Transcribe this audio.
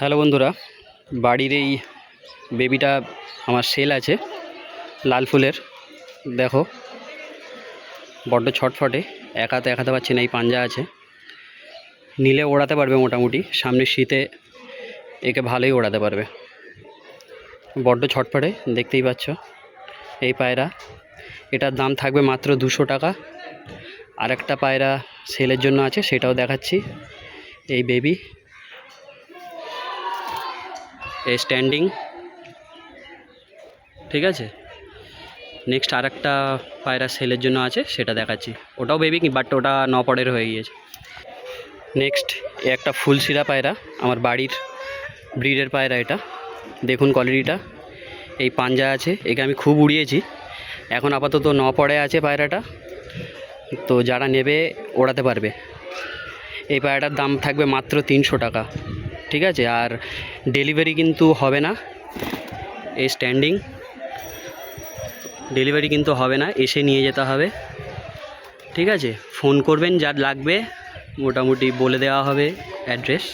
Hello বন্ধুরা, বাড়ির এই বেবিটা আমার সেল আছে লাল ফুলের। দেখো বড্ড ছটফটে, এক হাতে পাচ্ছে না, এই পাঞ্জা আছে। নিলে ওড়াতে পারবে মোটামুটি, সামনের শীতে একে ভালোই ওড়াতে পারবে। বড্ড ছটফটে, দেখতেই পাচ্ছ। এই পায়রা, এটার দাম থাকবে মাত্র 200 টাকা। আর একটা পায়রা সেলের জন্য আছে, সেটাও দেখাচ্ছি। এই বেবি এই স্ট্যান্ডিং, ঠিক আছে। নেক্সট আর একটা পায়রা সেলের জন্য আছে, সেটা দেখাচ্ছি। ওটাও বেবি, বাট ওটা 9 পরের হয়ে গিয়েছে। নেক্সট একটা ফুলশিরা পায়রা, আমার বাড়ির ব্রিডের পায়রা। এটা দেখুন কোয়ালিটিটা। এই পাঞ্জা আছে, একে আমি খুব উড়িয়েছি। এখন আপাতত 9 পরে আছে পায়রাটা, তো যারা নেবে ওড়াতে পারবে। এই পায়রাটার দাম থাকবে মাত্র 300 টাকা, ঠিক আছে। আর ডেলিভারি কিন্তু হবে না, এই স্ট্যান্ডিং ডেলিভারি কিন্তু হবে না, এসে নিয়ে যেতে হবে, ঠিক আছে। ফোন করবেন, যার লাগবে মোটামুটি বলে দেওয়া হবে অ্যাড্রেস।